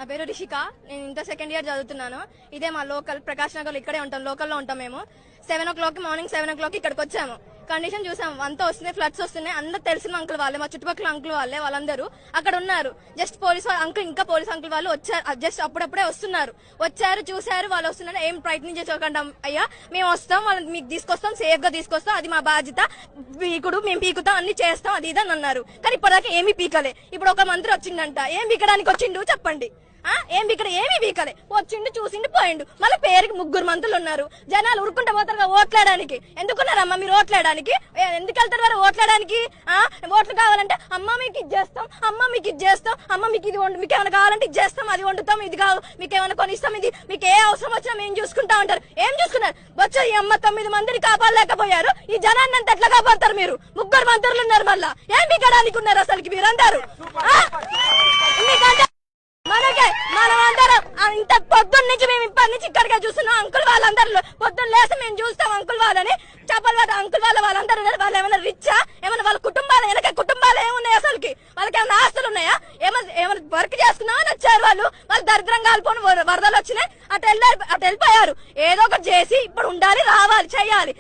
నా పేరు రిషిక. నేను ఇంటర్ సెకండ్ ఇయర్ చదువుతున్నాను. ఇదే మా లోకల్ ప్రకాష్ నగర్, ఇక్కడే ఉంటాం, లోకల్లో ఉంటాం మేము. 7 o'clock మార్నింగ్ 7 o'clock ఇక్కడికి వచ్చాము. కండిషన్ చూసాం, అంతా వస్తున్నాయి, ఫ్లడ్స్ వస్తున్నాయి. అందరు తెలిసిన అంకుల్ వాళ్ళే, మా చుట్టుపక్కల అంకుల్ వాళ్ళే, వాళ్ళందరూ అక్కడ ఉన్నారు. జస్ట్ పోలీస్ అంకుల్, ఇంకా పోలీస్ అంకుల్ వాళ్ళు వచ్చారు, జస్ట్ అప్పుడప్పుడే వస్తున్నారు. వచ్చారు, చూసారు, వాళ్ళు వస్తున్నారు. ఏం ప్రయత్నం చేసుకోకుండా అయ్యా మేము వస్తాం, వాళ్ళని మీకు తీసుకొస్తాం, సేఫ్ గా తీసుకొస్తాం, అది మా బాధ్యత, పీకుడు మేము పీకుతాం, అన్ని చేస్తాం, అది ఇదని అన్నారు. కానీ ఇప్పటిదాకా ఏమీ పీకలే. ఇప్పుడు ఒక మంత్రి వచ్చిండంట, ఏం పీకడానికి వచ్చిండు చెప్పండి? ఏం ఇక్కడ ఏమీ వీకలే, వచ్చిండు, చూసిండు, పోయిండు. మళ్ళీ పేరుకి 3 మంత్రులు ఉన్నారు. జనాలు ఉరుకుంటా పోతారు ఓట్లాడడానికి. ఎందుకున్నారమ్మా మీరు ఓట్లాడడానికి? ఎందుకు వెళ్తారు వారు ఓట్లాడడానికి? ఓట్లు కావాలంటే అమ్మ మీకు ఇది చేస్తాం, అమ్మ మీకు ఇది చేస్తాం, అమ్మ మీకు ఇది వండు, మీకు ఏమైనా కావాలంటే ఇది చేస్తాం, అది వండుతాం, ఇది కావు, మీకు ఏమైనా కొనిస్తాం, ఇది మీకు ఏ అవసరం వచ్చినా మేము చూసుకుంటా ఉంటారు. ఏం చూసుకున్నారు? వచ్చా ఈ అమ్మ 9 మందిని కాపాడలేకపోయారు, ఈ జనాన్ని అంతా ఎట్లా కాపాడతారు మీరు? 3 మంత్రులు ఉన్నారు, మళ్ళా ఏం పీకడానికి ఉన్నారు అసలుకి మీరందరూ? మనకే మనమందరం ఇంత పొద్దున్న నుంచి మేము ఇప్పటి నుంచి ఇక్కడికే చూస్తున్నాం. అంకుల్ వాళ్ళందరూ పొద్దున్న లేసి మేము చూస్తాం అంకుల్ వాళ్ళని, చెప్పలు వాళ్ళ అంకుల్ వాళ్ళందరూ వాళ్ళు ఏమైనా రిచ్చా? ఏమైనా వాళ్ళ కుటుంబాలు వెనక కుటుంబాలు ఏమున్నాయి అసలుకి? వాళ్ళకి ఏమైనా ఆస్తులు ఉన్నాయా? ఏమైనా వర్క్ చేసుకున్నామని వచ్చారు వాళ్ళు దరిద్రంగా కాలిపోని వరదలు వచ్చినాయి, అటు వెళ్ళిపోయారు. ఏదో ఒకటి చేసి ఇప్పుడు ఉండాలి, రావాలి, చెయ్యాలి.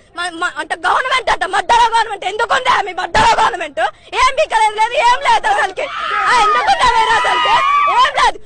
అంటే గవర్నమెంట్ అంట, మడ్డలో గవర్నమెంట్ ఎందుకుందా? మీ మడ్డలో గవర్నమెంట్ ఏం బిక్కలేదు, లేదు ఏం లేదు అసలుకి. ఎందుకుందా వేరే అసలుకి ఏం లేదు.